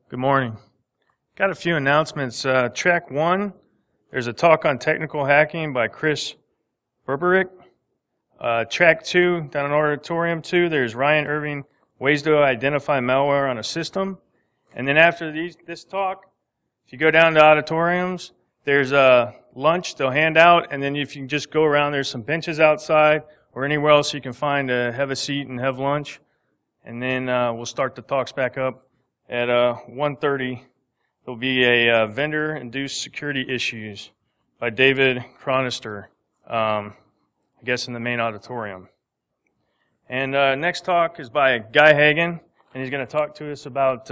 Good morning. Got a few announcements. Track 1, there's a talk on technical hacking by Chris Berberick. Track 2, down in Auditorium 2, there's Ryan Irving, Ways to Identify Malware on a System. And then after this talk, if you go down to auditoriums, there's a lunch they'll hand out, and then if you can just go around, there's some benches outside or anywhere else you can find to have a seat and have lunch. And then we'll start the talks back up. At 1:30, there'll be a vendor-induced security issues by David Chronister, I guess in the main auditorium. And next talk is by Guy Hagen, and he's going to talk to us about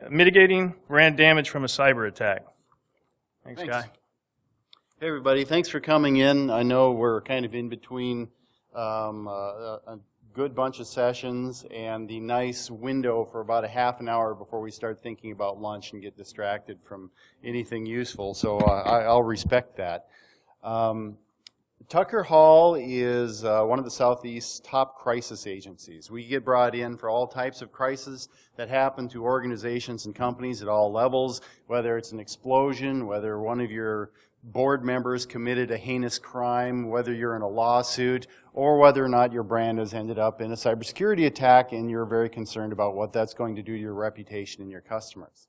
mitigating brand damage from a cyber attack. Thanks, Guy. Hey, everybody. Thanks for coming in. I know we're kind of in between a good bunch of sessions and the nice window for about a half an hour before we start thinking about lunch and get distracted from anything useful, so I'll respect that. Tucker Hall is one of the Southeast's top crisis agencies. We get brought in for all types of crises that happen to organizations and companies at all levels, whether it's an explosion, whether one of your board members committed a heinous crime, whether you're in a lawsuit, or whether or not your brand has ended up in a cybersecurity attack and you're very concerned about what that's going to do to your reputation and your customers.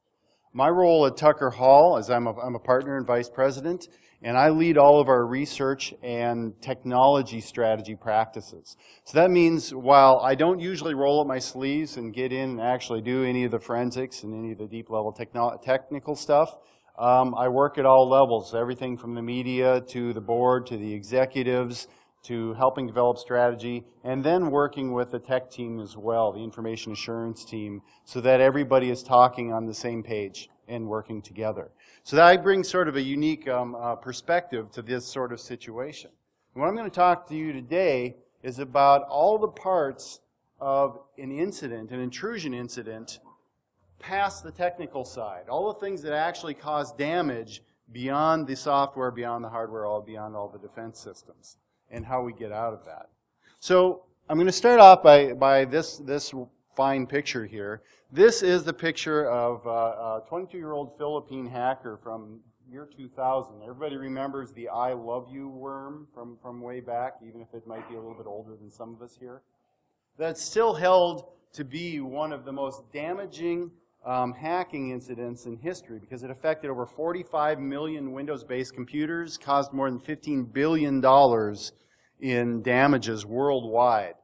My role at Tucker Hall is I'm a partner and vice president, and I lead all of our research and technology strategy practices. So that means while I don't usually roll up my sleeves and get in and actually do any of the forensics and any of the deep level technical stuff, I work at all levels, everything from the media to the board to the executives to helping develop strategy, and then working with the tech team as well, the information assurance team, so that everybody is talking on the same page and working together. So that I bring sort of a unique perspective to this sort of situation. And what I'm going to talk to you today is about all the parts of an incident, an intrusion incident, past the technical side, all the things that actually cause damage beyond the software, beyond the hardware, all beyond all the defense systems, and how we get out of that. So I'm going to start off by this fine picture here. This is the picture of a 22-year-old Philippine hacker from year 2000. Everybody remembers the I love you worm from way back, even if it might be a little bit older than some of us here. That's still held to be one of the most damaging hacking incidents in history because it affected over 45 million Windows-based computers, caused more than $15 billion in damages worldwide.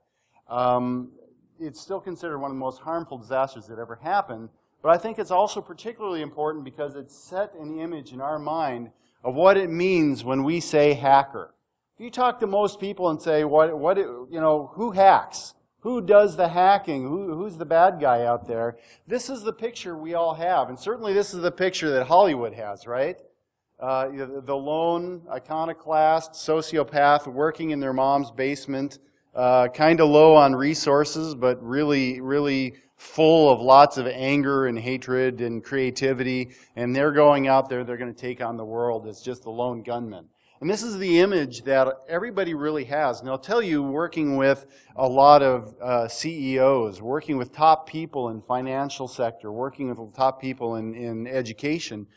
It's still considered one of the most harmful disasters that ever happened, but I think it's also particularly important because it set an image in our mind of what it means when we say hacker. If you talk to most people and say, who hacks? Who does the hacking? Who's the bad guy out there? This is the picture we all have, and certainly this is the picture that Hollywood has, right? The lone iconoclast sociopath working in their mom's basement, kind of low on resources, but really, really full of lots of anger and hatred and creativity, and they're going out there, they're going to take on the world as just the lone gunman. And this is the image that everybody really has. And I'll tell you, working with a lot of CEOs, working with top people in financial sector, working with top people in education,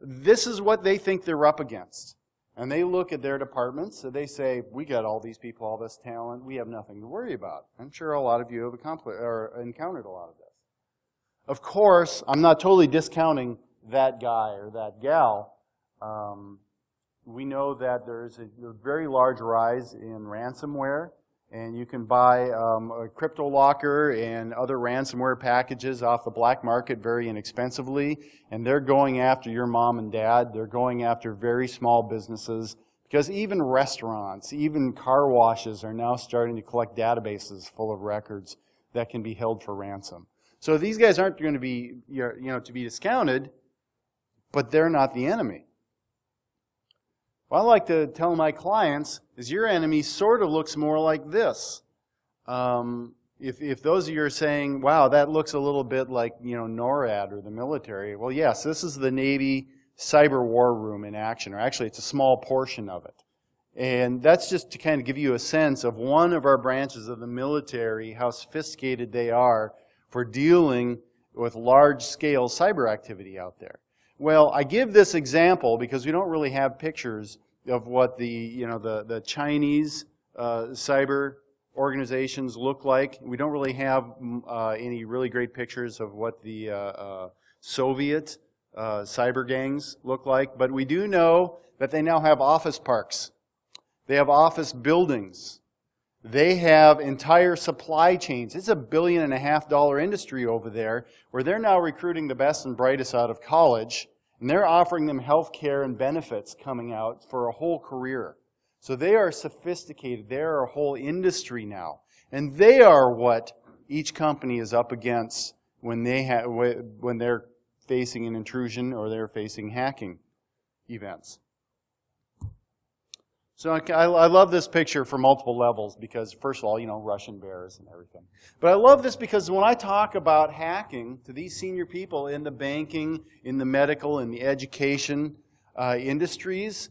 this is what they think they're up against. And they look at their departments, and they say, we got all these people, all this talent, we have nothing to worry about. I'm sure a lot of you have encountered a lot of this. Of course, I'm not totally discounting that guy or that gal. We know that there's a very large rise in ransomware, and you can buy a CryptoLocker and other ransomware packages off the black market very inexpensively, and they're going after your mom and dad. They're going after very small businesses, because even restaurants, even car washes are now starting to collect databases full of records that can be held for ransom. So these guys aren't going to be, to be discounted, but they're not the enemy. What I like to tell my clients is your enemy sort of looks more like this. If those of you are saying, wow, that looks a little bit like NORAD or the military, well, yes, this is the Navy cyber war room in action, or actually it's a small portion of it. And that's just to kind of give you a sense of one of our branches of the military, how sophisticated they are for dealing with large-scale cyber activity out there. Well, I give this example because we don't really have pictures of what the Chinese cyber organizations look like. We don't really have any really great pictures of what the Soviet cyber gangs look like, but we do know that they now have office parks. They have office buildings. They have entire supply chains. It's $1.5 billion industry over there where they're now recruiting the best and brightest out of college, and they're offering them health care and benefits coming out for a whole career. So they are sophisticated. They are a whole industry now. And they are what each company is up against when they're facing an intrusion or they're facing hacking events. So I love this picture for multiple levels because, first of all, Russian bears and everything. But I love this because when I talk about hacking to these senior people in the banking, in the medical, in the education industries,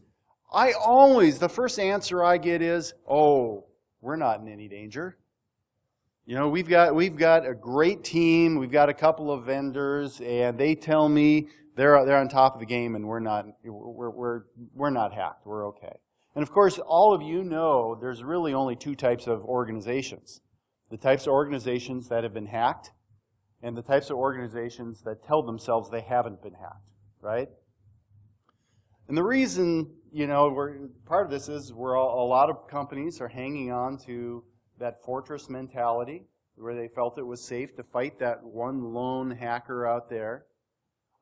the first answer I get is, oh, we're not in any danger. We've got a great team, we've got a couple of vendors, and they tell me they're on top of the game and we're not hacked, we're okay. And of course, all of you know there's really only two types of organizations. The types of organizations that have been hacked and the types of organizations that tell themselves they haven't been hacked, right? And the reason, part of this is a lot of companies are hanging on to that fortress mentality where they felt it was safe to fight that one lone hacker out there.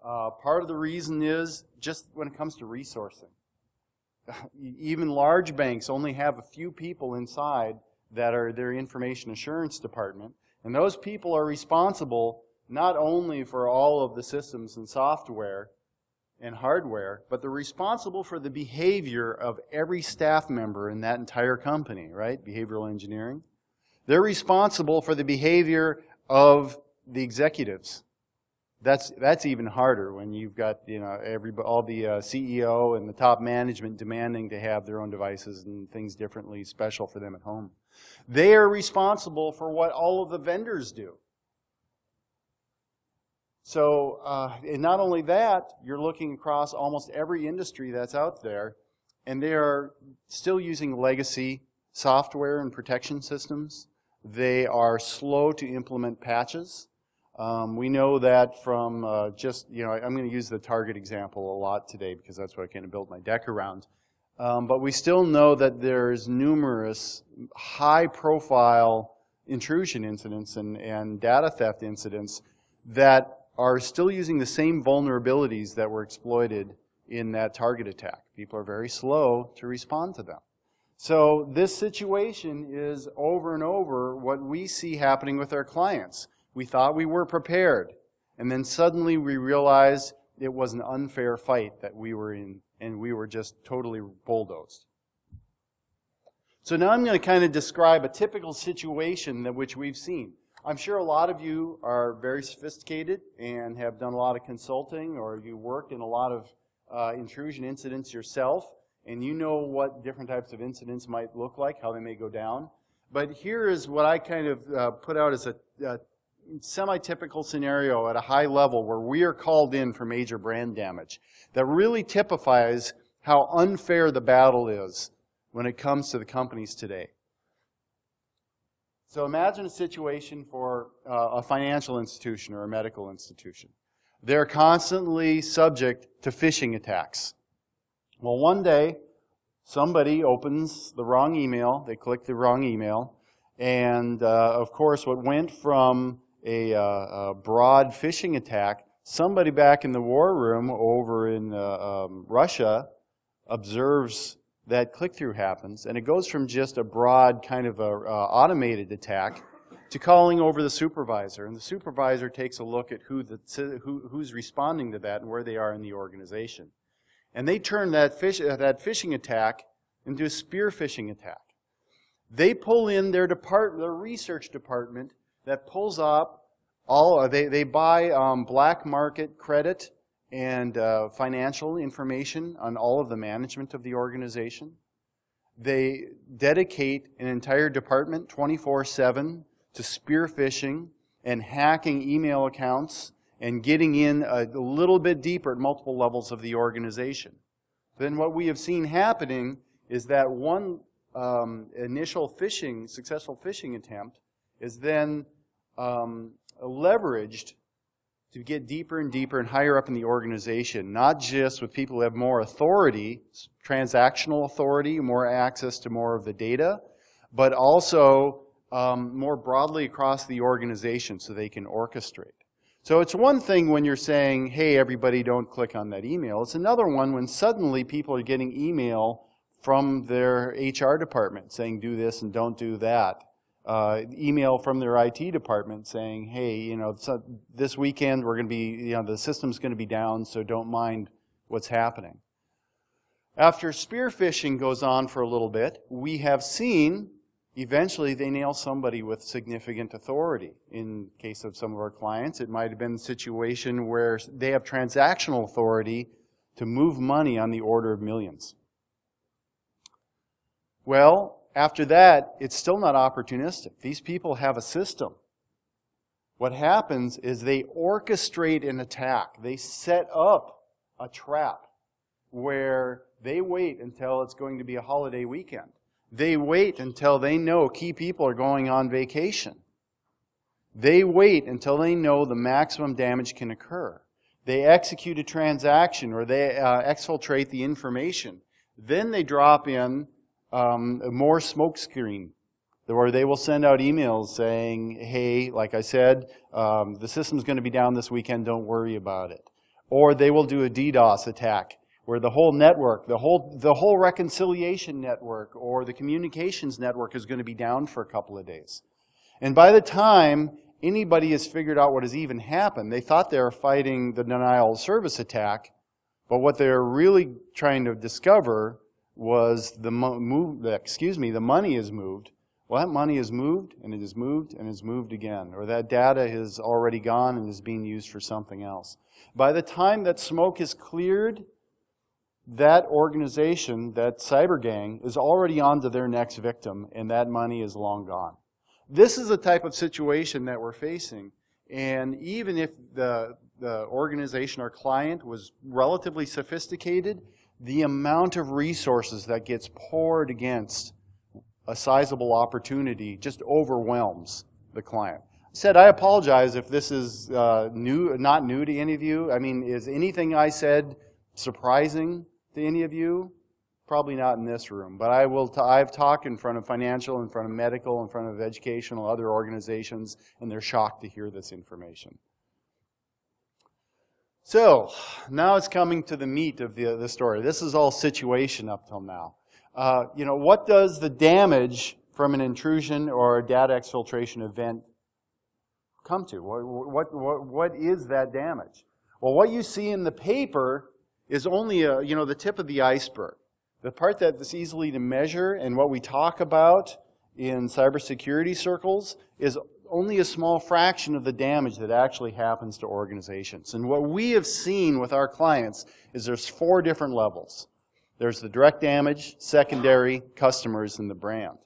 Part of the reason is just when it comes to resourcing. Even large banks only have a few people inside that are their information assurance department, and those people are responsible not only for all of the systems and software and hardware, but they're responsible for the behavior of every staff member in that entire company, right? Behavioral engineering. They're responsible for the behavior of the executives. That's even harder when you've got all the CEO and the top management demanding to have their own devices and things differently special for them at home. They are responsible for what all of the vendors do. So, and not only that, you're looking across almost every industry that's out there, and they are still using legacy software and protection systems. They are slow to implement patches. We know that from I'm going to use the Target example a lot today because that's what I kind of build my deck around. But we still know that there's numerous high-profile intrusion incidents and data theft incidents that are still using the same vulnerabilities that were exploited in that Target attack. People are very slow to respond to them. So this situation is over and over what we see happening with our clients. We thought we were prepared, and then suddenly we realized it was an unfair fight that we were in, and we were just totally bulldozed. So now I'm going to kind of describe a typical situation that which we've seen. I'm sure a lot of you are very sophisticated and have done a lot of consulting, or you worked in a lot of intrusion incidents yourself, and you know what different types of incidents might look like, how they may go down. But here is what I kind of put out as a semi-typical scenario at a high level where we are called in for major brand damage that really typifies how unfair the battle is when it comes to the companies today. So imagine a situation for a financial institution or a medical institution. They're constantly subject to phishing attacks. Well, one day, somebody opens the wrong email, they click the wrong email, and of course what went from a broad phishing attack, somebody back in the war room over in Russia observes that click-through happens, and it goes from just a broad kind of automated attack to calling over the supervisor, and the supervisor takes a look at who's responding to that and where they are in the organization. And they turn that phishing attack into a spear phishing attack. They pull in their research department that pulls up they buy black market credit and financial information on all of the management of the organization. They dedicate an entire department 24/7 to spear phishing and hacking email accounts and getting in a little bit deeper at multiple levels of the organization. Then what we have seen happening is that one initial successful phishing attempt is then leveraged to get deeper and deeper and higher up in the organization, not just with people who have more authority, transactional authority, more access to more of the data, but also more broadly across the organization so they can orchestrate. So it's one thing when you're saying, hey, everybody don't click on that email. It's another one when suddenly people are getting email from their HR department saying do this and don't do that. Email from their IT department saying, hey, so this weekend we're going to be, the system's going to be down, so don't mind what's happening. After spear phishing goes on for a little bit, we have seen eventually they nail somebody with significant authority. In case of some of our clients, it might have been a situation where they have transactional authority to move money on the order of millions. Well, after that, it's still not opportunistic. These people have a system. What happens is they orchestrate an attack. They set up a trap where they wait until it's going to be a holiday weekend. They wait until they know key people are going on vacation. They wait until they know the maximum damage can occur. They execute a transaction or they exfiltrate the information. Then they drop in more smoke screen, where they will send out emails saying, hey, like I said, the system's going to be down this weekend, don't worry about it. Or they will do a DDoS attack, where the whole network, the whole reconciliation network or the communications network is going to be down for a couple of days. And by the time anybody has figured out what has even happened, they thought they were fighting the denial of service attack, but what they're really trying to discover was the money is moved. Well, that money is moved, and it is moved, and is moved again. Or that data is already gone and is being used for something else. By the time that smoke is cleared, that organization, that cyber gang, is already on to their next victim, and that money is long gone. This is the type of situation that we're facing. And even if the organization or client was relatively sophisticated, the amount of resources that gets poured against a sizable opportunity just overwhelms the client. I apologize if this is not new to any of you. I mean, is anything I said surprising to any of you? Probably not in this room, but I've talked in front of financial, in front of medical, in front of educational, other organizations, and they're shocked to hear this information. So, now it's coming to the meat of the story. This is all situation up till now. What does the damage from an intrusion or a data exfiltration event come to? What is that damage? Well, what you see in the paper is only the tip of the iceberg. The part that's easily to measure and what we talk about in cybersecurity circles is only a small fraction of the damage that actually happens to organizations. And what we have seen with our clients is there's 4 different levels. There's the direct damage, secondary, customers, and the brand.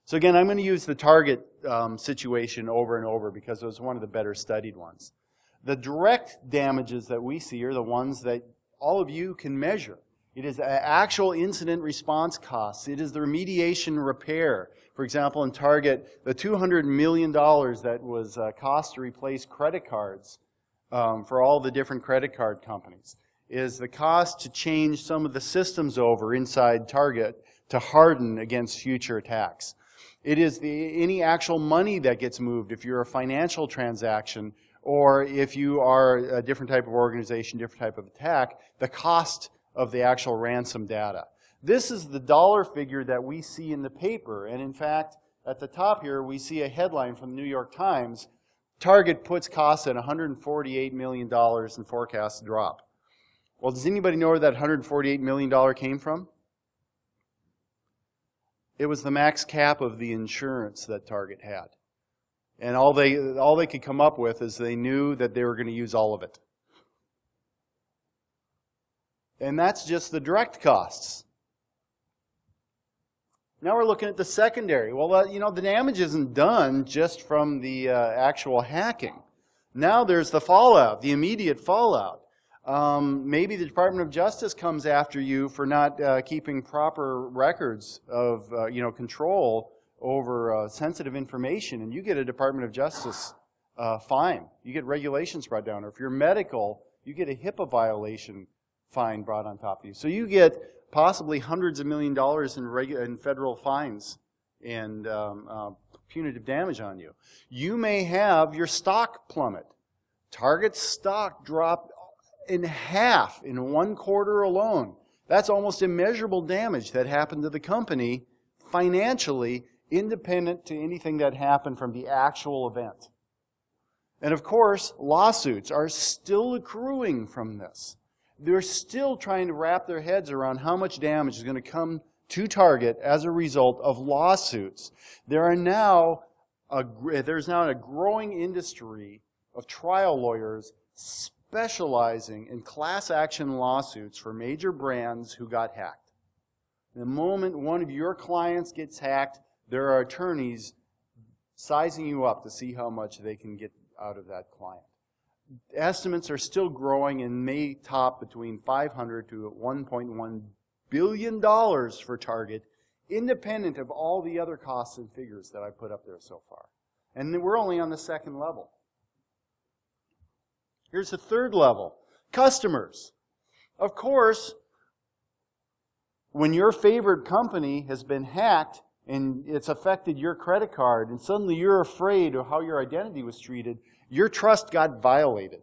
So again, I'm going to use the Target situation over and over because it was one of the better studied ones. The direct damages that we see are the ones that all of you can measure. It is actual incident response costs. It is the remediation repair. For example, in Target, the $200 million that was cost to replace credit cards for all the different credit card companies is the cost to change some of the systems over inside Target to harden against future attacks. It is any actual money that gets moved if you're a financial transaction or if you are a different type of organization, different type of attack, the cost of the actual ransom data. This is the dollar figure that we see in the paper. And in fact, at the top here, we see a headline from the New York Times. Target puts costs at $148 million and forecasts drop. Well, does anybody know where that $148 million came from? It was the max cap of the insurance that Target had. And all they could come up with is they knew that they were going to use all of it. And that's just the direct costs. Now we're looking at the secondary. Well, the damage isn't done just from the actual hacking. Now there's the fallout, the immediate fallout. Maybe the Department of Justice comes after you for not keeping proper records of control over sensitive information, and you get a Department of Justice fine. You get regulations brought down. Or if you're medical, you get a HIPAA violation fine brought on top of you. So you get possibly hundreds of $millions in federal fines and punitive damage on you. You may have your stock plummet. Target's stock dropped in half in 1 quarter alone. That's almost immeasurable damage that happened to the company financially, independent to anything that happened from the actual event. And of course, lawsuits are still accruing from this. They're still trying to wrap their heads around how much damage is going to come to Target as a result of lawsuits. There's now a growing industry of trial lawyers specializing in class action lawsuits for major brands who got hacked. The moment one of your clients gets hacked, there are attorneys sizing you up to see how much they can get out of that client. Estimates are still growing and may top between $500 to $1.1 billion for Target, independent of all the other costs and figures that I put up there so far. And we're only on the second level. Here's the third level. Customers. Of course, when your favorite company has been hacked and it's affected your credit card and suddenly you're afraid of how your identity was treated, your trust got violated.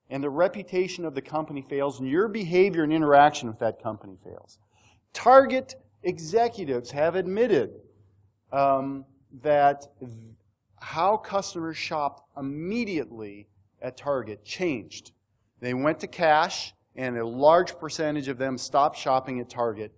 And the reputation of the company fails and your behavior and interaction with that company fails. Target executives have admitted that how customers shopped immediately at Target changed. They went to cash, and a large percentage of them stopped shopping at Target,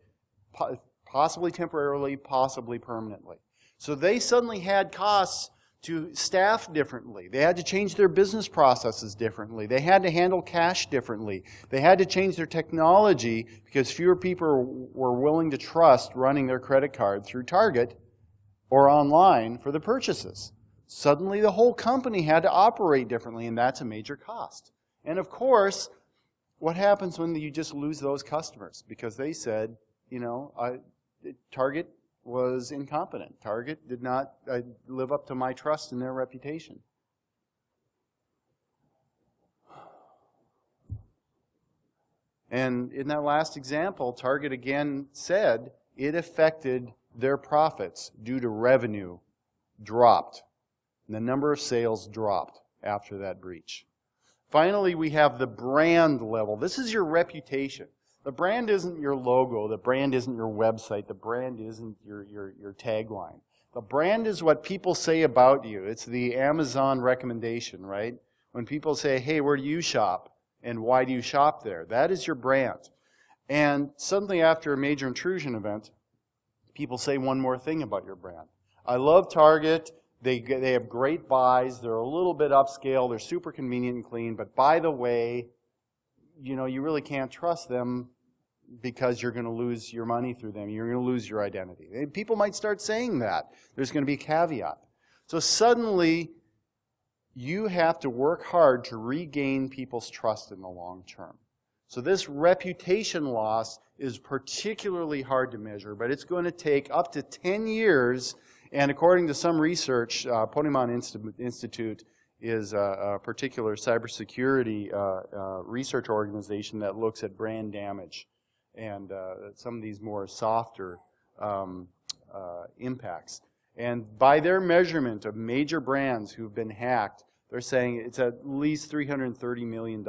possibly temporarily, possibly permanently. So they suddenly had costs to staff differently. They had to change their business processes differently. They had to handle cash differently. They had to change their technology because fewer people were willing to trust running their credit card through Target or online for the purchases. Suddenly the whole company had to operate differently, and that's a major cost. And of course, what happens when you just lose those customers? Because they said, Target was incompetent. Target did not live up to my trust and their reputation. And in that last example, Target again said it affected their profits due to revenue dropped. And the number of sales dropped after that breach. Finally, we have the brand level. This is your reputation. The brand isn't your logo. The brand isn't your website. The brand isn't your tagline. The brand is what people say about you. It's the Amazon recommendation, right? When people say, hey, where do you shop? And why do you shop there? That is your brand. And suddenly after a major intrusion event, people say one more thing about your brand. I love Target. They have great buys. They're a little bit upscale. They're super convenient and clean. But by the way, you really can't trust them because you're going to lose your money through them. You're going to lose your identity. And people might start saying that. There's going to be a caveat. So suddenly, you have to work hard to regain people's trust in the long term. So this reputation loss is particularly hard to measure, but it's going to take up to 10 years. And according to some research, Ponemon Institute is a particular cybersecurity research organization that looks at brand damage and some of these more softer impacts. And by their measurement of major brands who've been hacked, they're saying it's at least $330 million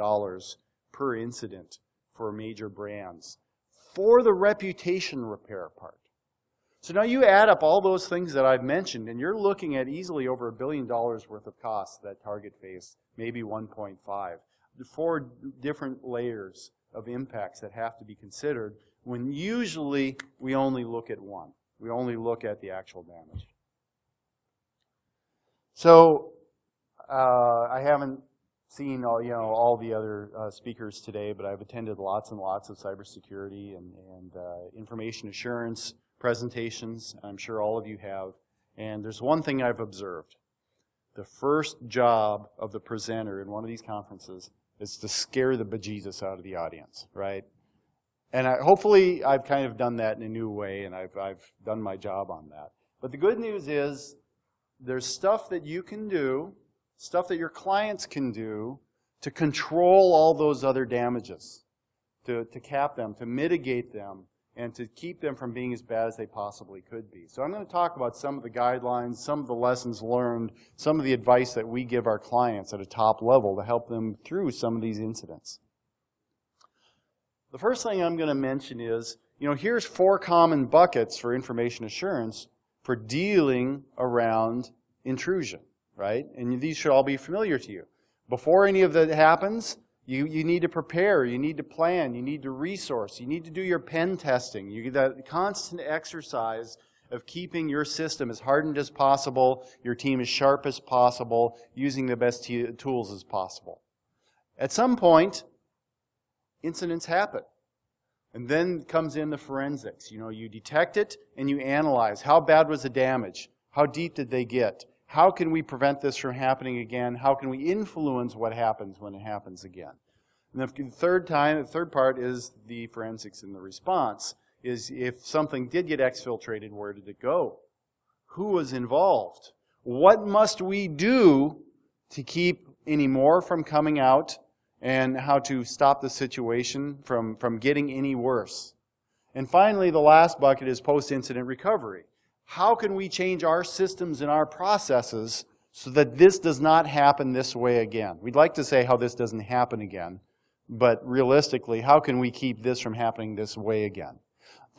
per incident for major brands for the reputation repair part. So now you add up all those things that I've mentioned, and you're looking at easily over $1 billion worth of costs that Target faced, maybe 1.5. 4 different layers of impacts that have to be considered when usually we only look at one. We only look at the actual damage. So I haven't seen all the other speakers today, but I've attended lots and lots of cybersecurity and information assurance presentations. I'm sure all of you have. And there's one thing I've observed. The first job of the presenter in one of these conferences is to scare the bejesus out of the audience, right? And hopefully I've kind of done that in a new way, and I've done my job on that. But the good news is there's stuff that you can do, stuff that your clients can do to control all those other damages, to cap them, to mitigate them, and to keep them from being as bad as they possibly could be. So I'm going to talk about some of the guidelines, some of the lessons learned, some of the advice that we give our clients at a top level to help them through some of these incidents. The first thing I'm going to mention is, here's 4 common buckets for information assurance for dealing around intrusion, right? And these should all be familiar to you. Before any of that happens, you need to prepare, you need to plan, you need to resource, you need to do your pen testing. You get that constant exercise of keeping your system as hardened as possible, your team as sharp as possible, using the best tools as possible. At some point, incidents happen. And then comes in the forensics. You detect it and you analyze. How bad was the damage? How deep did they get? How can we prevent this from happening again? How can we influence what happens when it happens again? And the third part is the forensics and the response. Is if something did get exfiltrated, where did it go? Who was involved? What must we do to keep any more from coming out? And how to stop the situation from getting any worse. And finally, the last bucket is post-incident recovery. How can we change our systems and our processes so that this does not happen this way again? We'd like to say how this doesn't happen again, but realistically, how can we keep this from happening this way again?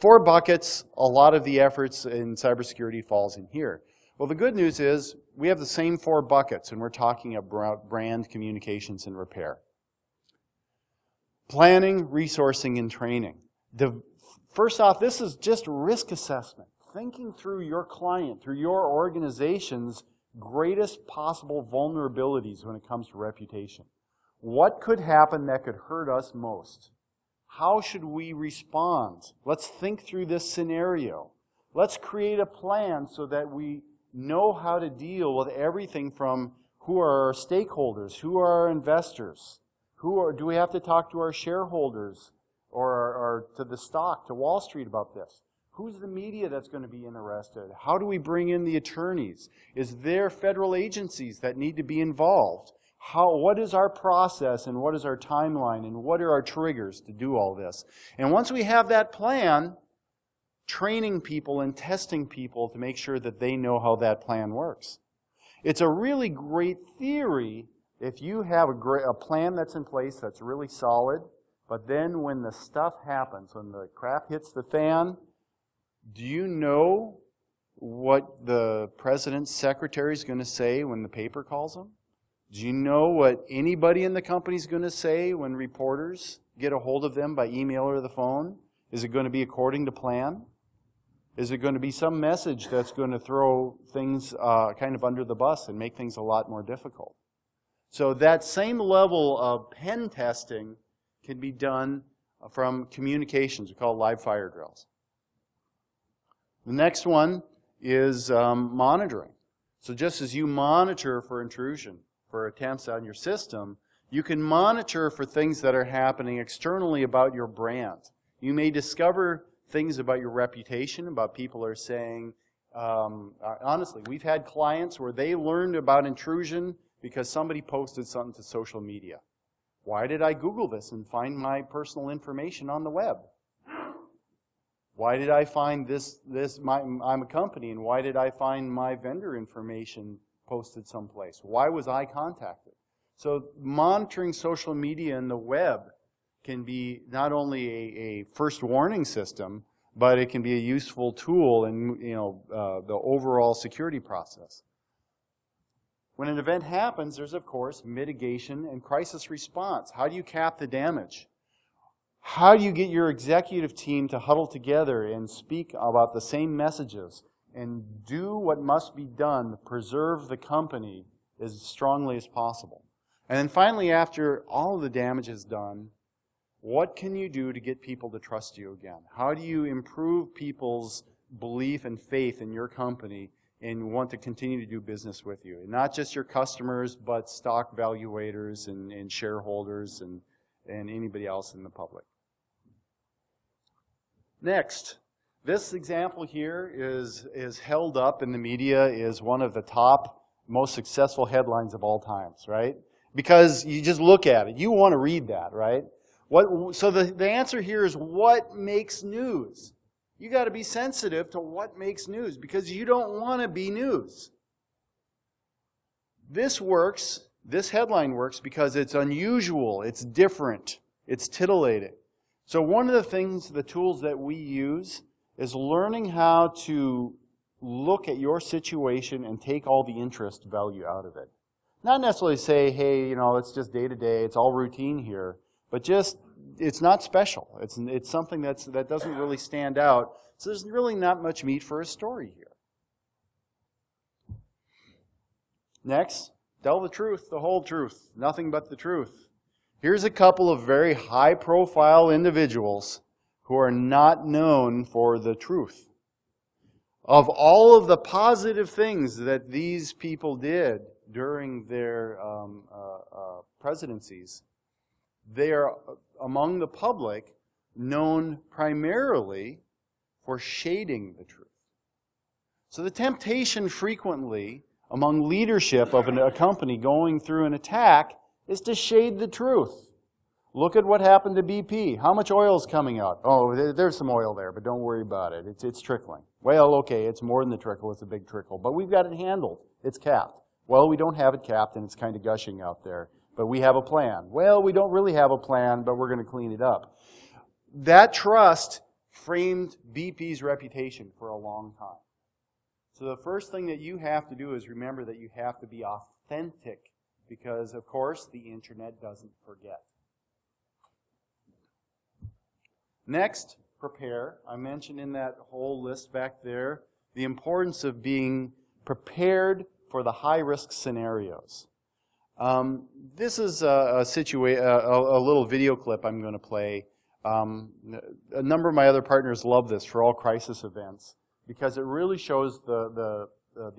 4 buckets, a lot of the efforts in cybersecurity falls in here. Well, the good news is we have the same 4 buckets, and we're talking about brand communications and repair. Planning, resourcing, and training. First off, this is just risk assessment. Thinking through your client, through your organization's greatest possible vulnerabilities when it comes to reputation. What could happen that could hurt us most? How should we respond? Let's think through this scenario. Let's create a plan so that we know how to deal with everything from who are our stakeholders, who are our investors, do we have to talk to our shareholders or to the stock, to Wall Street about this? Who's the media that's going to be interested? How do we bring in the attorneys? Is there federal agencies that need to be involved? What is our process and what is our timeline and what are our triggers to do all this? And once we have that plan, training people and testing people to make sure that they know how that plan works. It's a really great theory if you have a plan that's in place that's really solid, but then when the stuff happens, when the crap hits the fan, do you know what the president's secretary is going to say when the paper calls him? Do you know what anybody in the company is going to say when reporters get a hold of them by email or the phone? Is it going to be according to plan? Is it going to be some message that's going to throw things kind of under the bus and make things a lot more difficult? So that same level of pen testing can be done from communications. We call it live fire drills. The next one is monitoring. So just as you monitor for intrusion, for attempts on your system, you can monitor for things that are happening externally about your brand. You may discover things about your reputation, about people are saying, honestly, we've had clients where they learned about intrusion because somebody posted something to social media. Why did I Google this and find my personal information on the web? Why did I find I'm a company, and why did I find my vendor information posted someplace? Why was I contacted? So monitoring social media and the web can be not only a first warning system, but it can be a useful tool in the overall security process. When an event happens, there's of course mitigation and crisis response. How do you cap the damage? How do you get your executive team to huddle together and speak about the same messages and do what must be done to preserve the company as strongly as possible? And then finally, after all of the damage is done, what can you do to get people to trust you again? How do you improve people's belief and faith in your company and want to continue to do business with you. And not just your customers, but stock valuators and shareholders and anybody else in the public. Next, this example here is held up in the media as one of the top, most successful headlines of all times, right? Because you just look at it. You want to read that, right? So the answer here is what makes news? You got to be sensitive to what makes news because you don't want to be news. This headline works because it's unusual, it's different, it's titillating. So one of the tools that we use is learning how to look at your situation and take all the interest value out of it. Not necessarily say, hey, it's just day to day, it's all routine here, but just, it's not special. It's something that doesn't really stand out. So there's really not much meat for a story here. Next, tell the truth, the whole truth, nothing but the truth. Here's a couple of very high-profile individuals who are not known for the truth. Of all of the positive things that these people did during their presidencies, they are, among the public, known primarily for shading the truth. So the temptation frequently among leadership of a company going through an attack is to shade the truth. Look at what happened to BP. How much oil is coming out? Oh, there's some oil there, but don't worry about it. It's trickling. Well, okay, it's more than the trickle. It's a big trickle. But we've got it handled. It's capped. Well, we don't have it capped, and it's kind of gushing out there. But we have a plan. Well, we don't really have a plan, but we're going to clean it up. That trust framed BP's reputation for a long time. So the first thing that you have to do is remember that you have to be authentic because, of course, the internet doesn't forget. Next, prepare. I mentioned in that whole list back there the importance of being prepared for the high-risk scenarios. This is a little video clip I'm going to play. A number of my other partners love this for all crisis events because it really shows the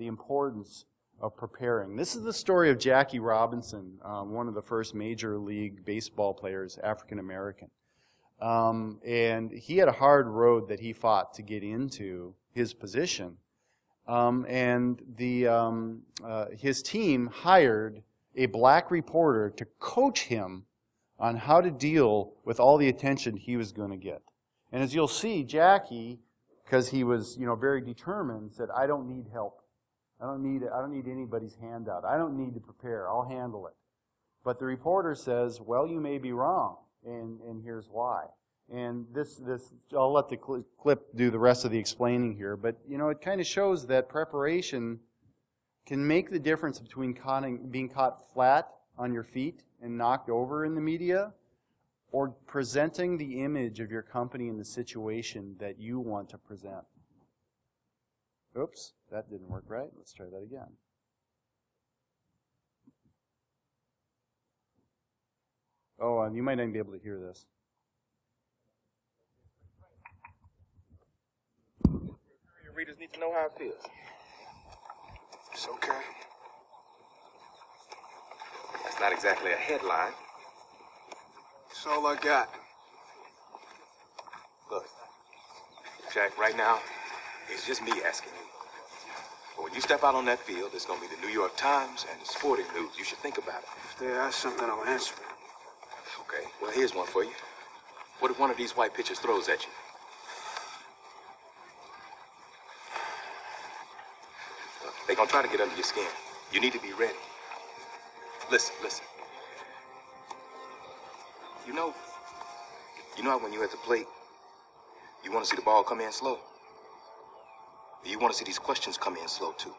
importance of preparing. This is the story of Jackie Robinson, one of the first Major League Baseball players, African American. And he had a hard road that he fought to get into his position. And his team hired a black reporter to coach him on how to deal with all the attention he was going to get. And as you'll see, Jackie, because he was, very determined, said, "I don't need help. I don't need anybody's handout. I don't need to prepare. I'll handle it." But the reporter says, "Well, you may be wrong, and here's why." And this I'll let the clip do the rest of the explaining here. But it kind of shows that preparation can make the difference between being caught flat on your feet and knocked over in the media, or presenting the image of your company in the situation that you want to present. Oops, that didn't work right. Let's try that again. Oh, and you might not even be able to hear this. Your readers need to know how it feels. It's okay. That's not exactly a headline. It's all I got. Look, Jack, right now, it's just me asking you. But when you step out on that field, it's going to be the New York Times and the sporting news. You should think about it. If they ask something, I'll answer it. Okay, well, here's one for you. What if one of these white pitchers throws at you? Look, they're going to try to get under your skin. You need to be ready. Listen. You know how when you're at the plate, you want to see the ball come in slow? You want to see these questions come in slow, too.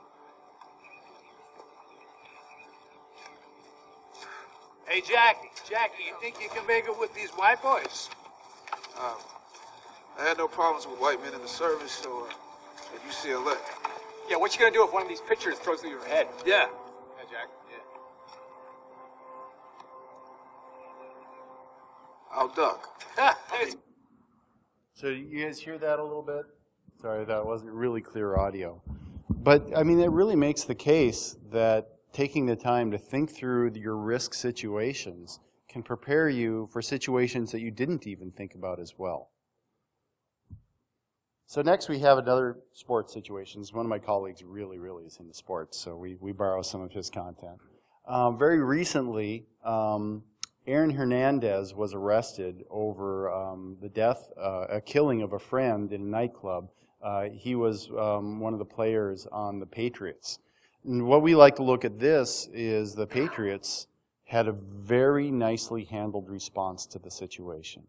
Hey, Jackie, you think you can make it with these white boys? I had no problems with white men in the service, so at UCLA. Yeah, what you gonna do if one of these pitchers throws through your head? Yeah. Yeah, Jack, yeah. I'll duck. So you guys hear that a little bit? Sorry, that wasn't really clear audio. But, I mean, it really makes the case that taking the time to think through your risk situations can prepare you for situations that you didn't even think about as well. So next we have another sports situation. One of my colleagues really is into sports, so we borrow some of his content. Very recently, Aaron Hernandez was arrested over the death, a killing of a friend in a nightclub. He was one of the players on the Patriots. And what we like to look at this is the Patriots had a very nicely handled response to the situation.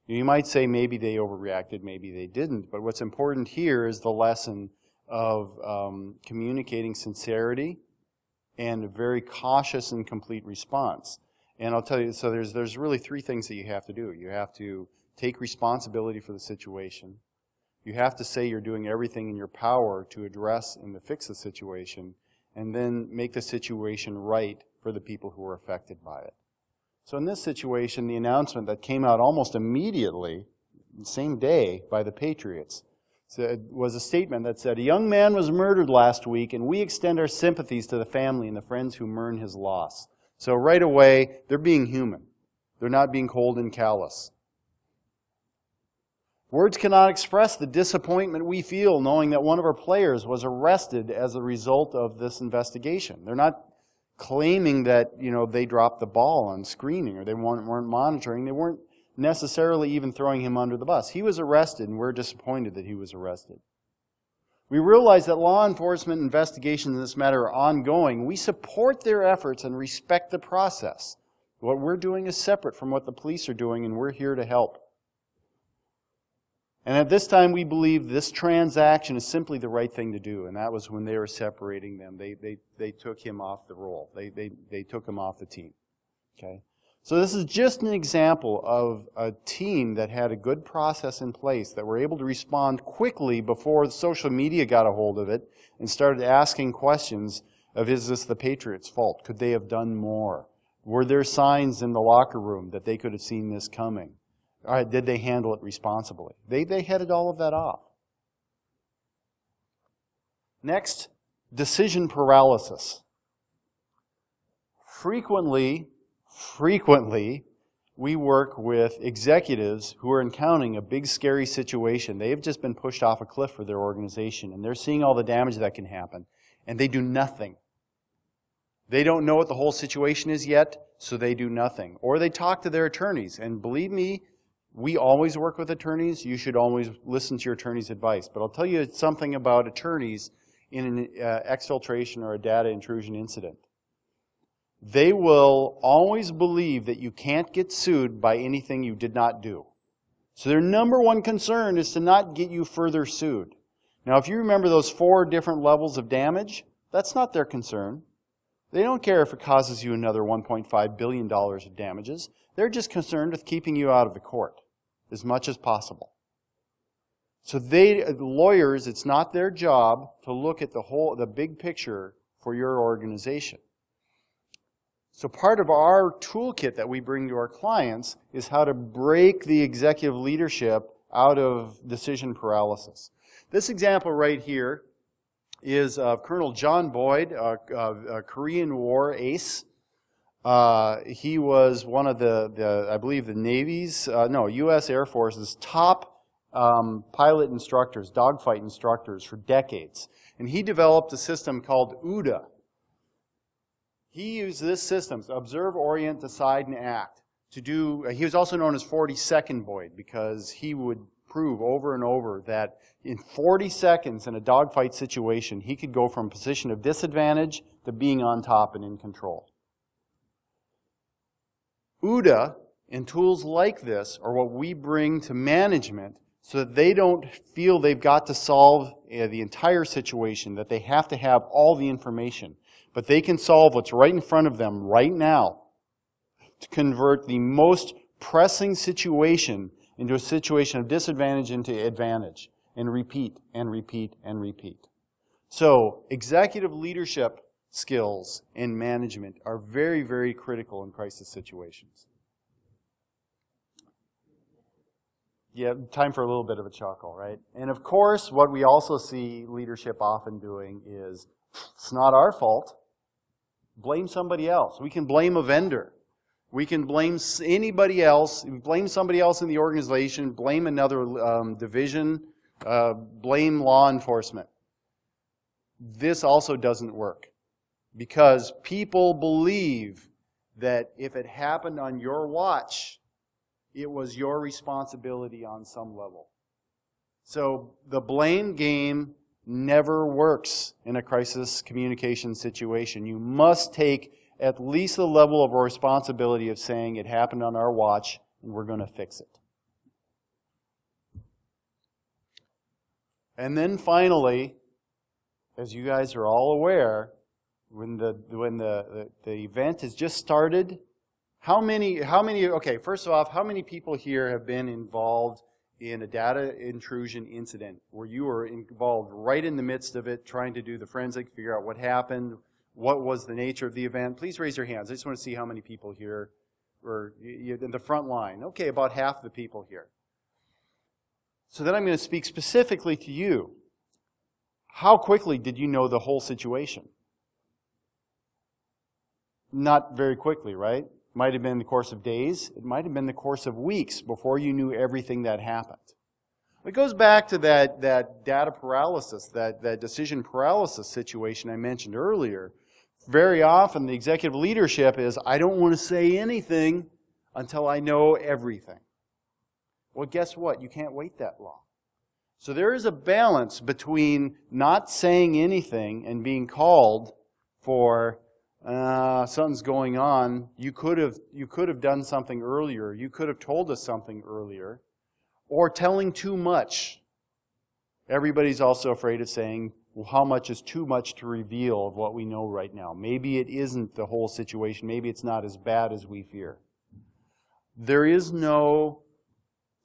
You might say maybe they overreacted, maybe they didn't, but what's important here is the lesson of communicating sincerity and a very cautious and complete response. And I'll tell you, so there's really three things that you have to do. You have to take responsibility for the situation. You have to say you're doing everything in your power to address and to fix the situation, and then make the situation right for the people who are affected by it. So in this situation, the announcement that came out almost immediately, the same day, by the Patriots, was a statement that said, "A young man was murdered last week, and we extend our sympathies to the family and the friends who mourn his loss." So right away, they're being human. They're not being cold and callous. Words cannot express the disappointment we feel knowing that one of our players was arrested as a result of this investigation. They're not claiming that, they dropped the ball on screening or they weren't monitoring. They weren't necessarily even throwing him under the bus. He was arrested, and we're disappointed that he was arrested. We realize that law enforcement investigations in this matter are ongoing. We support their efforts and respect the process. What we're doing is separate from what the police are doing, and we're here to help. And at this time, we believe this transaction is simply the right thing to do, and that was when they were separating them. They took him off the roll. They took him off the team. Okay? So this is just an example of a team that had a good process in place, that were able to respond quickly before the social media got a hold of it and started asking questions of, is this the Patriots' fault? Could they have done more? Were there signs in the locker room that they could have seen this coming? All right, did they handle it responsibly? They headed all of that off. Next, decision paralysis. Frequently, we work with executives who are encountering a big, scary situation. They have just been pushed off a cliff for their organization, and they're seeing all the damage that can happen, and they do nothing. They don't know what the whole situation is yet, so they do nothing. Or they talk to their attorneys, and believe me, we always work with attorneys. You should always listen to your attorney's advice. But I'll tell you something about attorneys in an exfiltration or a data intrusion incident. They will always believe that you can't get sued by anything you did not do. So their number one concern is to not get you further sued. Now, if you remember those 4 different levels of damage, that's not their concern. They don't care if it causes you another $1.5 billion of damages. They're just concerned with keeping you out of the court as much as possible. So lawyers, it's not their job to look at the big picture for your organization. So part of our toolkit that we bring to our clients is how to break the executive leadership out of decision paralysis. This example right here is of Colonel John Boyd, a Korean War ace. He was one of I believe the Navy's, U.S. Air Force's top pilot instructors, dogfight instructors for decades. And he developed a system called OODA. He used this system, observe, orient, decide, and act. He was also known as 42nd Boyd because he would prove over and over that in 40 seconds in a dogfight situation, he could go from a position of disadvantage to being on top and in control. OODA and tools like this are what we bring to management so that they don't feel they've got to solve the entire situation, that they have to have all the information. But they can solve what's right in front of them right now to convert the most pressing situation into a situation of disadvantage into advantage, and repeat, and repeat, and repeat. So, executive leadership skills and management are very, very critical in crisis situations. Yeah, time for a little bit of a chuckle, right? And of course, what we also see leadership often doing is, it's not our fault. Blame somebody else. We can blame a vendor. We can blame anybody else, blame somebody else in the organization, blame another division, blame law enforcement. This also doesn't work, because people believe that if it happened on your watch, it was your responsibility on some level. So the blame game never works in a crisis communication situation. You must take at least the level of responsibility of saying it happened on our watch and we're going to fix it. And then finally, as you guys are all aware, when the event has just started, okay, first off, how many people here have been involved in a data intrusion incident where you were involved right in the midst of it, trying to do the forensic, figure out what happened, what was the nature of the event? Please raise your hands. I just want to see how many people here were in the front line. Okay, about half the people here. So then I'm going to speak specifically to you. How quickly did you know the whole situation? Not very quickly, right? Might have been in the course of days. It might have been the course of weeks before you knew everything that happened. It goes back to that data paralysis, that decision paralysis situation I mentioned earlier. Very often the executive leadership is, I don't want to say anything until I know everything. Well, guess what? You can't wait that long. So there is a balance between not saying anything and being called for something's going on. You could have done something earlier. You could have told us something earlier. Or telling too much. Everybody's also afraid of saying, well, how much is too much to reveal of what we know right now? Maybe it isn't the whole situation. Maybe it's not as bad as we fear. There is no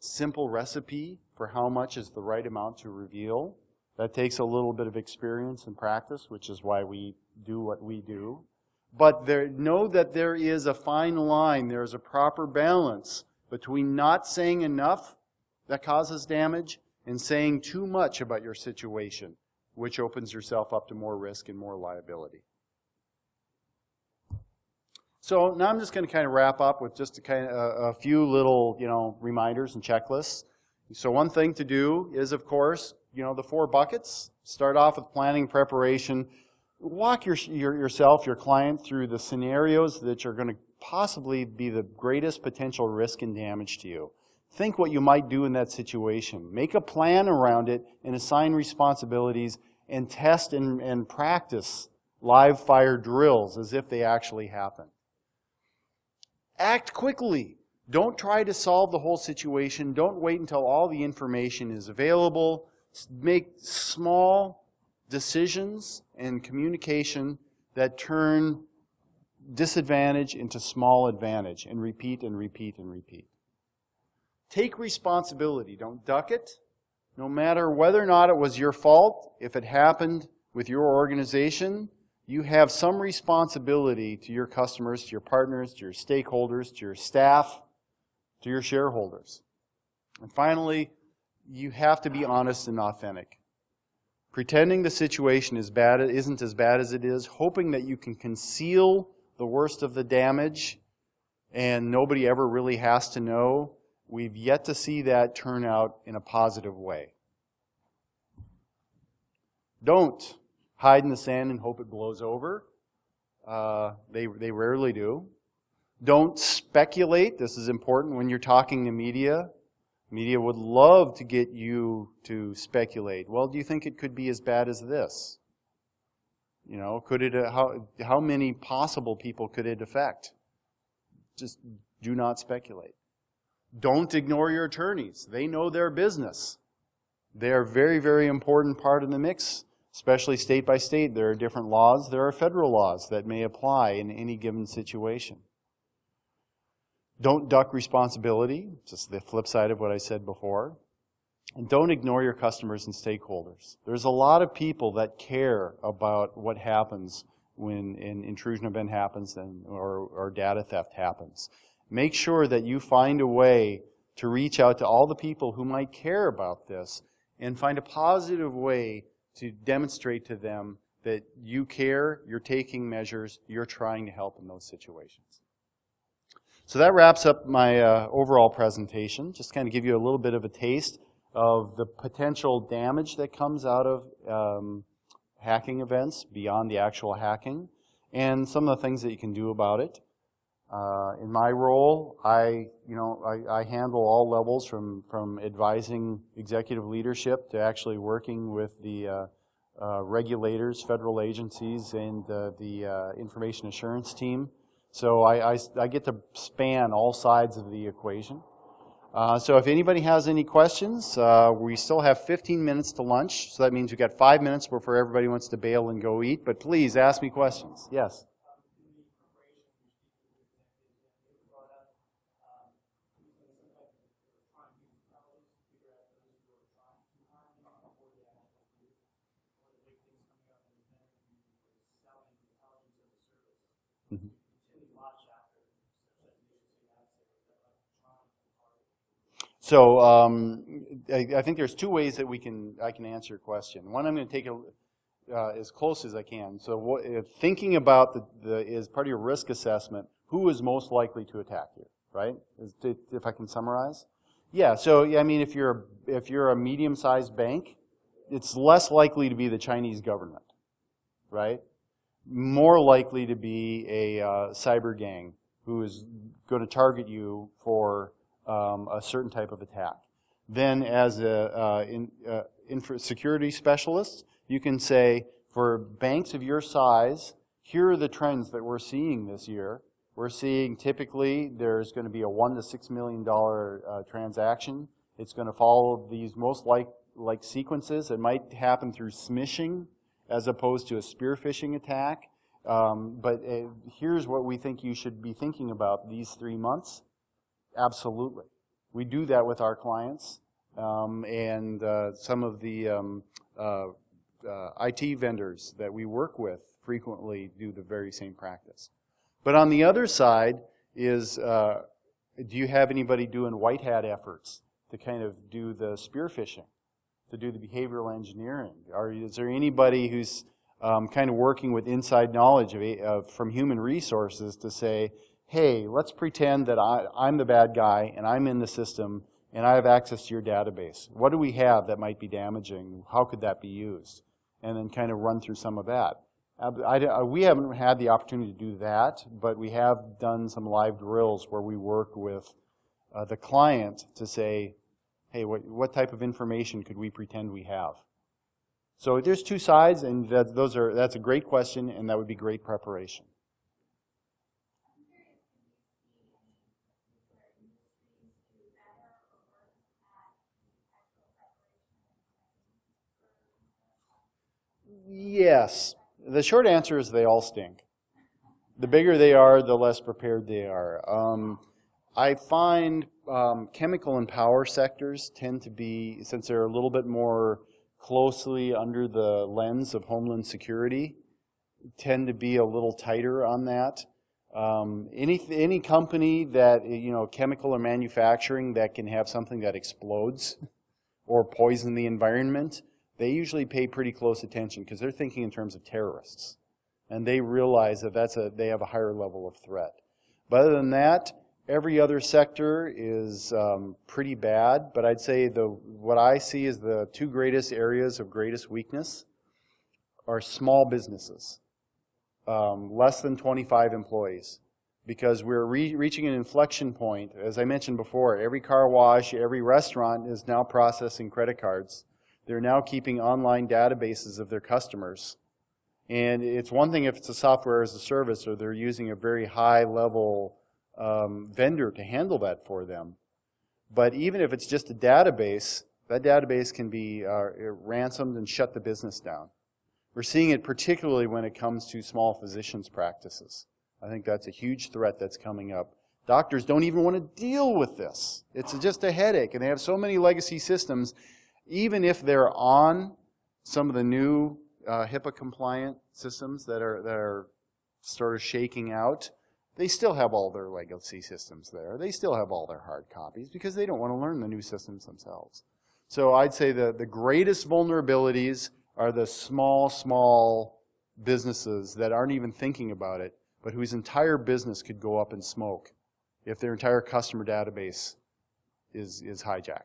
simple recipe for how much is the right amount to reveal. That takes a little bit of experience and practice, which is why we do what we do. But know that there is a fine line. There is a proper balance between not saying enough that causes damage and saying too much about your situation, which opens yourself up to more risk and more liability. So now I'm just going to kind of wrap up with just a few little, reminders and checklists. So one thing to do is, of course, the 4 buckets. Start off with planning, preparation. Walk yourself, your client, through the scenarios that are going to possibly be the greatest potential risk and damage to you. Think what you might do in that situation. Make a plan around it and assign responsibilities and test and practice live fire drills as if they actually happen. Act quickly. Don't try to solve the whole situation. Don't wait until all the information is available. Make small decisions and communication that turn disadvantage into small advantage, and repeat and repeat and repeat. Take responsibility. Don't duck it. No matter whether or not it was your fault, if it happened with your organization, you have some responsibility to your customers, to your partners, to your stakeholders, to your staff, to your shareholders. And finally, you have to be honest and authentic. Pretending the situation isn't as bad as it is, hoping that you can conceal the worst of the damage and nobody ever really has to know, we've yet to see that turn out in a positive way. Don't hide in the sand and hope it blows over. They rarely do. Don't speculate. This is important when you're talking to media. Media would love to get you to speculate. Well, do you think it could be as bad as this? Could it? How many possible people could it affect? Just do not speculate. Don't ignore your attorneys. They know their business. They are a very, very important part of the mix, especially state by state. There are different laws. There are federal laws that may apply in any given situation. Don't duck responsibility, just the flip side of what I said before. And don't ignore your customers and stakeholders. There's a lot of people that care about what happens when an intrusion event happens or data theft happens. Make sure that you find a way to reach out to all the people who might care about this and find a positive way to demonstrate to them that you care, you're taking measures, you're trying to help in those situations. So that wraps up my overall presentation. Just kind of give you a little bit of a taste of the potential damage that comes out of hacking events beyond the actual hacking, and some of the things that you can do about it. In my role, I handle all levels from advising executive leadership to actually working with the regulators, federal agencies, and the information assurance team. So I get to span all sides of the equation. So if anybody has any questions, we still have 15 minutes to lunch, so that means we've got 5 minutes before everybody wants to bail and go eat, but please ask me questions. Yes? So I think there's two ways that I can answer your question. One, I'm going to take it as close as I can. So thinking about is part of your risk assessment, who is most likely to attack you, right? If I can summarize. Yeah. So I mean, if you're a medium-sized bank, it's less likely to be the Chinese government, right? More likely to be a cyber gang who is going to target you for a certain type of attack. Then as security specialist, you can say, for banks of your size, here are the trends that we're seeing this year. We're seeing typically there's going to be a $1 to $6 million transaction. It's going to follow these most like sequences. It might happen through smishing as opposed to a spear phishing attack. But here's what we think you should be thinking about these 3 months. Absolutely. We do that with our clients, and some of the IT vendors that we work with frequently do the very same practice. But on the other side is, do you have anybody doing white hat efforts to kind of do the spear phishing, to do the behavioral engineering? Is there anybody who's kind of working with inside knowledge from human resources to say, hey, let's pretend that I'm the bad guy and I'm in the system and I have access to your database. What do we have that might be damaging? How could that be used? And then kind of run through some of that. We haven't had the opportunity to do that, but we have done some live drills where we work with the client to say, hey, what type of information could we pretend we have? So there's two sides, and that's a great question, and that would be great preparation. Yes. The short answer is they all stink. The bigger they are, the less prepared they are. I find chemical and power sectors tend to be, since they're a little bit more closely under the lens of Homeland Security, tend to be a little tighter on that. Any company that, chemical or manufacturing that can have something that explodes or poison the environment, they usually pay pretty close attention because they're thinking in terms of terrorists. And they realize that they have a higher level of threat. But other than that, every other sector is pretty bad. But I'd say what I see as the two greatest areas of greatest weakness are small businesses, less than 25 employees. Because we're reaching an inflection point. As I mentioned before, every car wash, every restaurant is now processing credit cards. They're now keeping online databases of their customers. And it's one thing if it's a software as a service or they're using a very high-level vendor to handle that for them. But even if it's just a database, that database can be ransomed and shut the business down. We're seeing it particularly when it comes to small physicians' practices. I think that's a huge threat that's coming up. Doctors don't even want to deal with this. It's just a headache, and they have so many legacy systems. Even if they're on some of the new HIPAA-compliant systems that are sort of shaking out, They still have all their legacy systems there. They still have all their hard copies because they don't want to learn the new systems themselves. So I'd say the greatest vulnerabilities are the small businesses that aren't even thinking about it, but whose entire business could go up in smoke if their entire customer database is hijacked.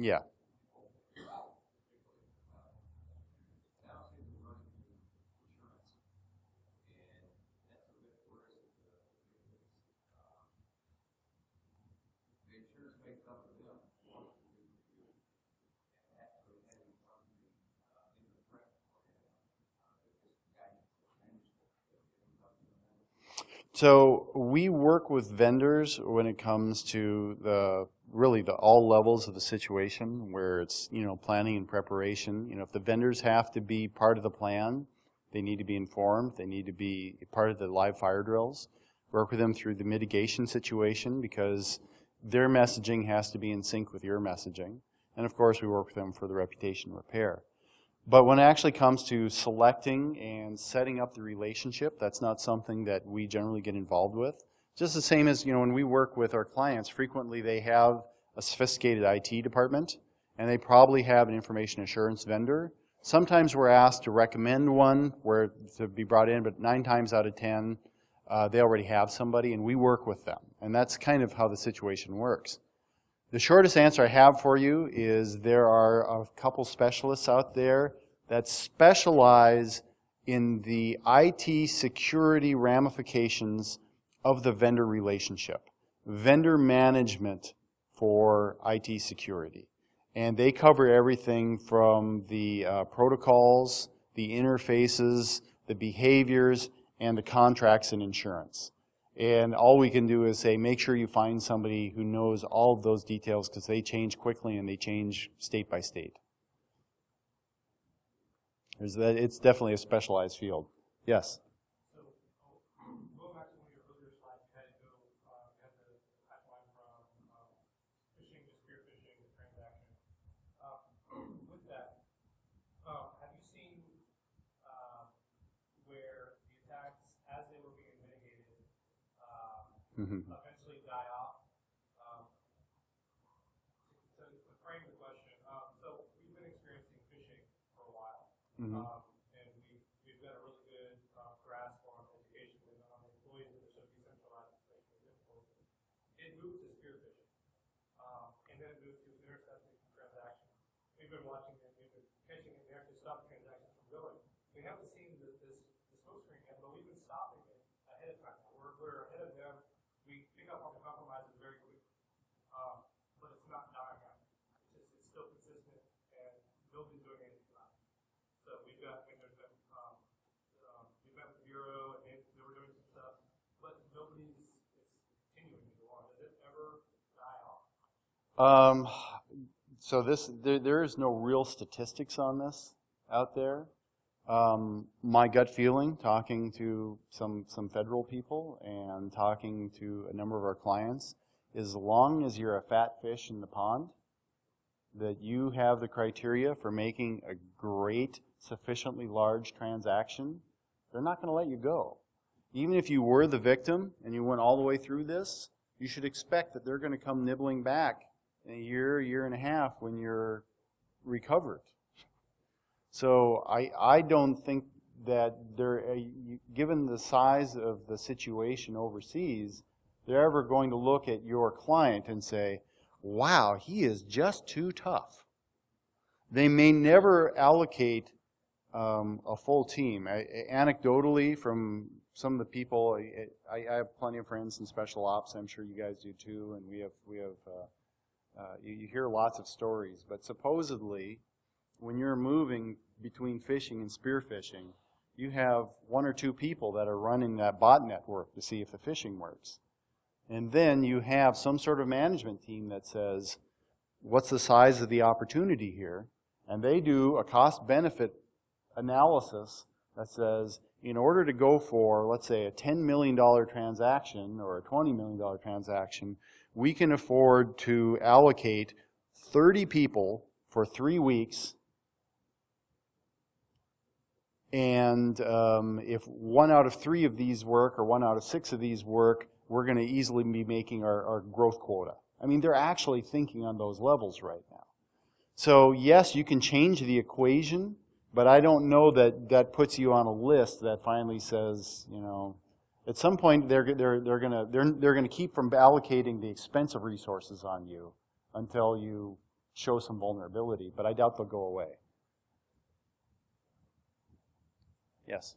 Yeah. So we work with vendors when it comes to really all levels of the situation where it's, planning and preparation. If the vendors have to be part of the plan, they need to be informed. They need to be part of the live fire drills. Work with them through the mitigation situation because their messaging has to be in sync with your messaging. And of course, we work with them for the reputation repair. But when it actually comes to selecting and setting up the relationship, that's not something that we generally get involved with. Just the same as, when we work with our clients, frequently they have a sophisticated IT department, and they probably have an information assurance vendor. Sometimes we're asked to recommend one where to be brought in, but 9 times out of 10, they already have somebody, and we work with them. And that's kind of how the situation works. The shortest answer I have for you is there are a couple specialists out there that specialize in the IT security ramifications of the vendor relationship, vendor management for IT security. And they cover everything from the protocols, the interfaces, the behaviors, and the contracts and insurance. And all we can do is say, make sure you find somebody who knows all of those details because they change quickly and they change state by state. It's definitely a specialized field. Yes? So, going back to one of your earlier slides, you had the pipeline from fishing to spearfishing to transaction. With that, have you seen where the attacks, as they were being mitigated, eventually die off? So to frame the question, so we've been experiencing phishing for a while, and we've got a really good grasp on education and on the employees that are so decentralized and difficult. It moved to spearfishing, and then it moved to intercepting transactions. We've been watching it, we've been catching it, we actually stopped transactions from going. We haven't seen this smoke screen yet, but we've been stopping it ahead of time. We're ahead of them. We pick up on the compromises very quickly, but it's not dying out. It's still consistent, and nobody's doing anything about it. So we've got the bureau, and they were doing some stuff, but it's continuing to go on. Does it ever die off? So there is no real statistics on this out there. My gut feeling, talking to some federal people and talking to a number of our clients, as long as you're a fat fish in the pond, that you have the criteria for making a great, sufficiently large transaction, they're not going to let you go. Even if you were the victim and you went all the way through this, you should expect that they're going to come nibbling back in a year and a half when you're recovered. So I don't think that given the size of the situation overseas, they're ever going to look at your client and say, wow, he is just too tough. They may never allocate a full team. Anecdotally, from some of the people, I have plenty of friends in special ops. I'm sure you guys do too, and we have you hear lots of stories. But supposedly, when you're moving between fishing and spearfishing, You have 1 or 2 people that are running that bot network to see if the phishing works. And then you have some sort of management team that says, what's the size of the opportunity here? And they do a cost-benefit analysis that says, in order to go for, let's say, a $10 million transaction or a $20 million transaction, we can afford to allocate 30 people for 3 weeks. And if 1 out of 3 of these work or 1 out of 6 of these work, we're going to easily be making our growth quota. I mean, they're actually thinking on those levels right now. So yes, you can change the equation, but I don't know that that puts you on a list that finally says, you know, at some point they're going to keep from allocating the expensive resources on you until you show some vulnerability. But I doubt they'll go away. Yes.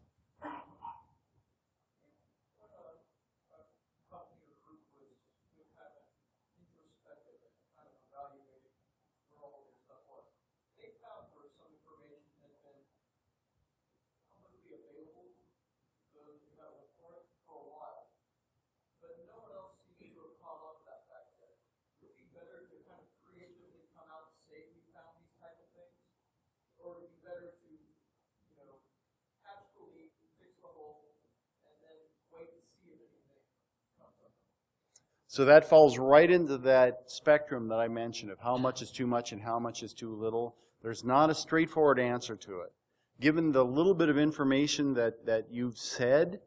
So that falls right into that spectrum that I mentioned of how much is too much and how much is too little. There's not a straightforward answer to it. Given the little bit of information that you've said,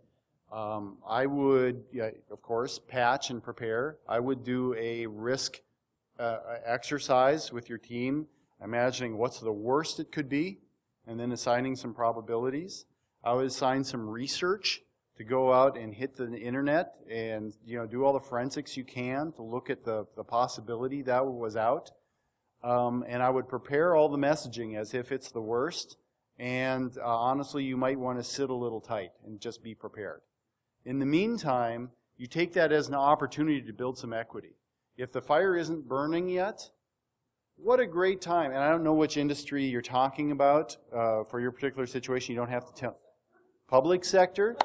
I would, of course, patch and prepare. I would do a risk exercise with your team, imagining what's the worst it could be, and then assigning some probabilities. I would assign some research to go out and hit the internet and do all the forensics you can to look at the possibility that was out. And I would prepare all the messaging as if it's the worst. And honestly, you might want to sit a little tight and just be prepared. In the meantime, you take that as an opportunity to build some equity. If the fire isn't burning yet, what a great time. And I don't know which industry you're talking about. For your particular situation, you don't have to tell. Public sector?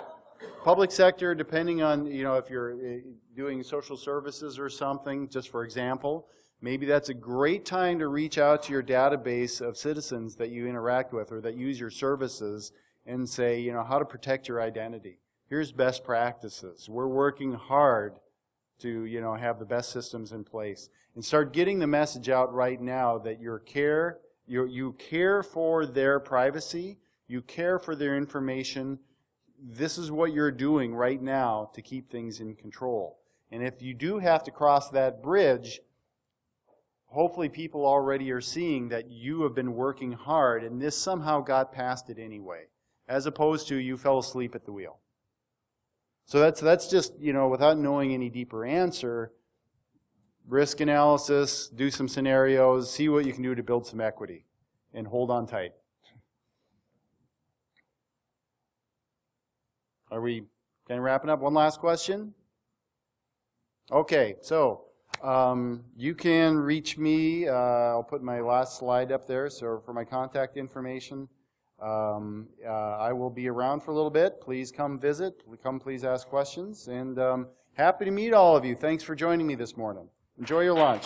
Public sector, depending on, if you're doing social services or something, just for example, maybe that's a great time to reach out to your database of citizens that you interact with or that use your services and say, how to protect your identity. Here's best practices. We're working hard to, have the best systems in place. And start getting the message out right now that you care for their privacy, you care for their information. This is what you're doing right now to keep things in control. And if you do have to cross that bridge, hopefully people already are seeing that you have been working hard and this somehow got past it anyway, as opposed to you fell asleep at the wheel. So that's just, without knowing any deeper answer, risk analysis, do some scenarios, see what you can do to build some equity, and hold on tight. Are we kind of wrapping up? One last question? Okay, so you can reach me. I'll put my last slide up there. So for my contact information, I will be around for a little bit. Please come visit. Please ask questions. And happy to meet all of you. Thanks for joining me this morning. Enjoy your lunch.